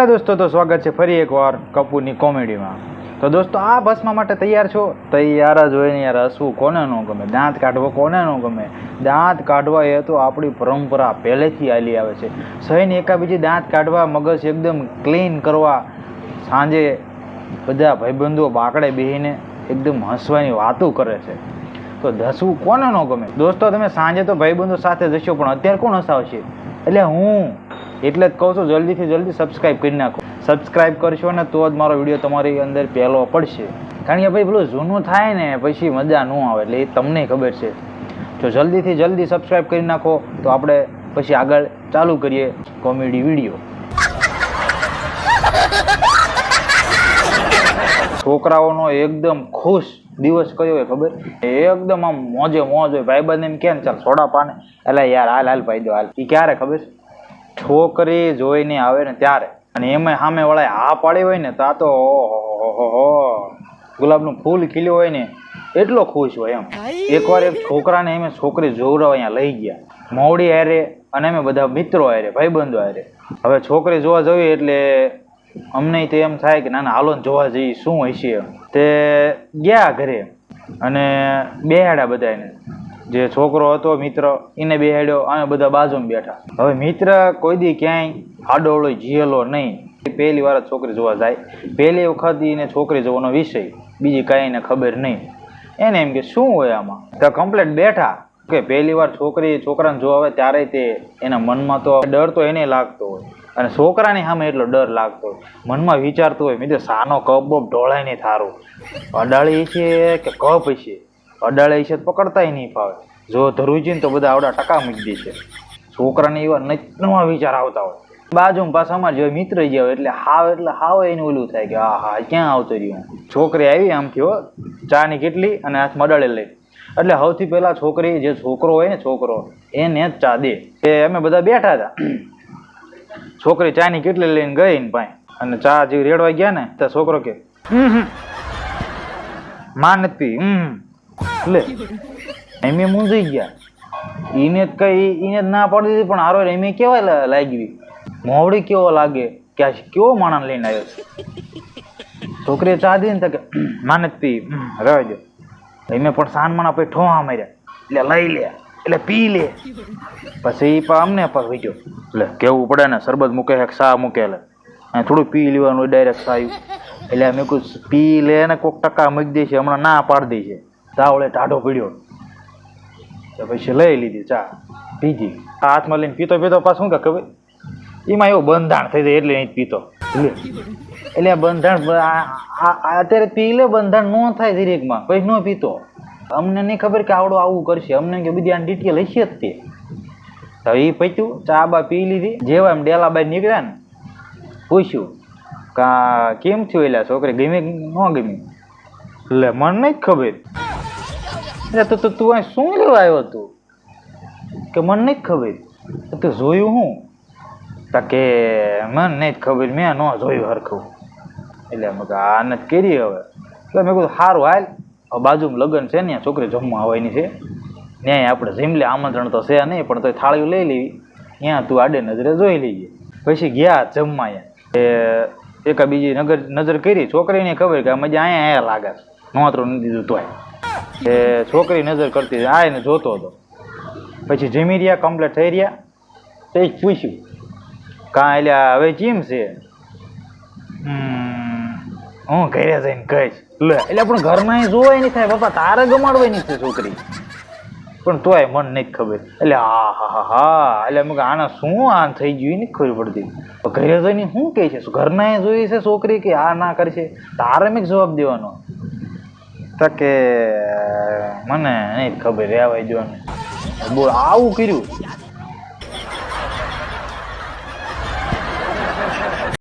Hello દોસ્તો, તો સ્વાગત છે ફરી એકવાર કપૂરની કોમેડીમાં। તો દોસ્તો, આ ભસ્મા માટે તૈયાર છો? તૈયાર જ હોય ને યાર। હસવું કોને ન ગમે, દાંત કાઢવો કોને ન ગમે। દાંત કાઢવા એ તો આપણી પરંપરા પહેલેથી ચાલી આવે છે। સહીને એકાબીજી દાંત કાઢવા, મગજ એકદમ ક્લીન કરવા, સાંજે બધા ભાઈબંધો બાકડે બેસીને એકદમ હસવાની વાતો કરે છે। તો હસવું કોને ન ગમે દોસ્તો? તમે સાંજે તો ભાઈબંધો સાથે જશો, પણ અત્યારે કોણ હસાવશે? એટલે હું એટલે જ કહું છું, જલ્દીથી જલ્દી સબસ્ક્રાઈબ કરી નાખો। સબસ્ક્રાઈબ કરશો ને તો જ મારો વિડીયો તમારી અંદર પહેલો પડશે। કારણ કે ભાઈ પેલું જૂનું થાય ને પછી મજા ન આવે, એટલે એ તમને ખબર છે। તો જલ્દીથી જલ્દી સબસ્ક્રાઈબ કરી નાખો, તો આપણે પછી આગળ ચાલુ કરીએ કોમેડી વિડીયો। છોકરાઓનો એકદમ ખુશ દિવસ કયો હોય ખબર? એકદમ આમ મોજે મોજ હોય। ભાઈબંધ એમ કે ને ચાલ સોડા પાને, એટલે યાર હાલ હાલ ભાઈ દો હાલ। એ ક્યારે ખબર? છોકરી જોઈને આવે ને ત્યારે। અને એમાં સામે વાળા હા પાડી હોય ને તા તો ગુલાબનું ફૂલ ખીલ્યું હોય ને એટલો ખુશ હોય એમ। એકવાર એક છોકરાને એમ છોકરી જોવરાવ અહીંયા લઈ ગયા, મોવડી હારે અને અમે બધા મિત્રો હારે, ભાઈબંધો હારે। હવે છોકરી જોવા જવી એટલે અમને તો એમ થાય કે ના ના હાલો જોવા જઈએ, શું હશે એમ। તે ગયા ઘરે અને બેહાડ્યા બધાને। જે છોકરો હતો મિત્ર એને બેહાડ્યો, અમે બધા બાજુમાં બેઠા। હવે મિત્ર કોઈ દી ક્યાંય આડોળો જીયેલો નહીં, પહેલી વાર છોકરી જોવા જાય, પહેલી વખત એને છોકરી જોવાનો વિષય, બીજી કાંઈ એને ખબર નહીં। એને એમ કે શું હોય આમાં, તો કમ્પ્લેટ બેઠા કે પહેલી વાર છોકરાને જોવા આવે ત્યારે તે એના મનમાં તો ડર તો એને લાગતો હોય, અને છોકરાની સામે એટલો ડર લાગતો હોય। મનમાં વિચારતો હોય મિત્ર સાનો કપ બપ ઢોળાય નહીં થારું, અડાળી છે કે કપ હશે, અડાળી છે પકડતાય નહીં ફાવે, જો ધરુજી ને તો બધા આવડા ટકા મૂકી દેશે। છોકરાને એવા નવા વિચાર આવતા હોય। બાજુમાં પાછા અમારે જો મિત્ર ગયા હોય એટલે હાવ એને ઓલું થાય કે હા હા ક્યાં આવતો રહ્યો। છોકરી આવી આમથી હો, ચાની કેટલી અને હાથમાં અડાળી લઈ, એટલે સૌથી પહેલા છોકરી જે છોકરો હોય ને છોકરો એને જ ચા દે। એ અમે બધા બેઠા હતા, છોકરી ચાની કેટલી લઈને ગઈ ને ભાઈ, અને ચા જે રેડવા ગયા ને તો છોકરો કે માં નથી લે, એમ મૂંઝાઈ ગયા। એને જ ના પાડી દીધી, પણ હારો એમ કેવા લાગી, મોવડી કેવો લાગે કે આ કેવો માણસ લઈને આવ્યો છે। છોકરીએ ચા દી ને કે માં નથી પી, રહેવા દો। એમે પણ સાનમાના પછી ઠોહા માર્યા, એટલે લઈ લે એટલે પી લે। પછી અમને પર વીજો એટલે કેવું પડે ને, શરબત મૂકે છે શા મૂકે, એટલે થોડું પી લેવાનું ડાયરેક્ટ સાયું, એટલે મેં કહું પી લે ને કોઈક ટકા મૂકી દે છે, હમણાં ના પાડી દે છે। તાવળે ટાઢો પડ્યો તો પછી લઈ લીધી ચા, પીધી। હાથમાં લઈને પીતો પાછું શું કે ખબર, એમાં એવું બંધાણ થઈ જાય એટલે નહીં પીતો, એટલે બંધાણ અત્યારે પી લે, બંધાણ ન થાય ધીરેકમાં પછી ન પીતો। અમને નહીં ખબર કે આવડો આવું કરશે, અમને કે બધી આની ડિટેલ હશે જ તે। તો એ પચ્યું, ચા બા પી લીધી, જેવા એમ ડેલા બાર નીકળ્યા ને પૂછ્યું કા કેમ થયું, એટલે છોકરી ગમી ન ગમી, એટલે મને નહીં ખબર। એટલે તો તું અહીં શું લેવા આવ્યો તું, કે મને નહીં ખબર, તું જોયું હું, કે મને નહીં ખબર, મેં ન જોયું હરખું। એટલે મેં આ નથી કરી હવે, એટલે મેં કહ્યું સારું હાલ, બાજુમાં લગ્ન છે ને છોકરી જમવા આવવાની છે, ત્યાં આપણે જમી લે, આમંત્રણ તો છે નહીં પણ તો થાળીઓ લઈ લેવી, ત્યાં તું આડે નજરે જોઈ લઈએ। પછી ગયા જમવા, એકા બીજી નજર કરી, છોકરીને ખબર કે મજા અહીંયા લાગે, નોતરું નથી દીધું તોય, એ છોકરી નજર કરતી આ એને જોતો હતો। પછી જમી રહ્યા, કમ્પ્લીટ થઈ રહ્યા, તો જ પૂછ્યું કાં એટલે હવે કેમ છે, હું ઘરે જઈને કહીશ, લે એટલે પણ ઘરમાં જોવાય નહીં થાય બાપા, તારે ગમાડવાય નહીં છે છોકરી, પણ તોય મને નહીં ખબર। એટલે હા હા હા, એટલે મેં આને શું આ થઈ ગયું નથી ખબર પડતી, ઘરે જઈને શું કહે છે, ઘરના જોઈ છે છોકરી કે આ ના કરશે, તારે મેં જવાબ દેવાનો, તો કે મને નહીં ખબર રહેવાય દેવાનું, બોલ આવું કર્યું।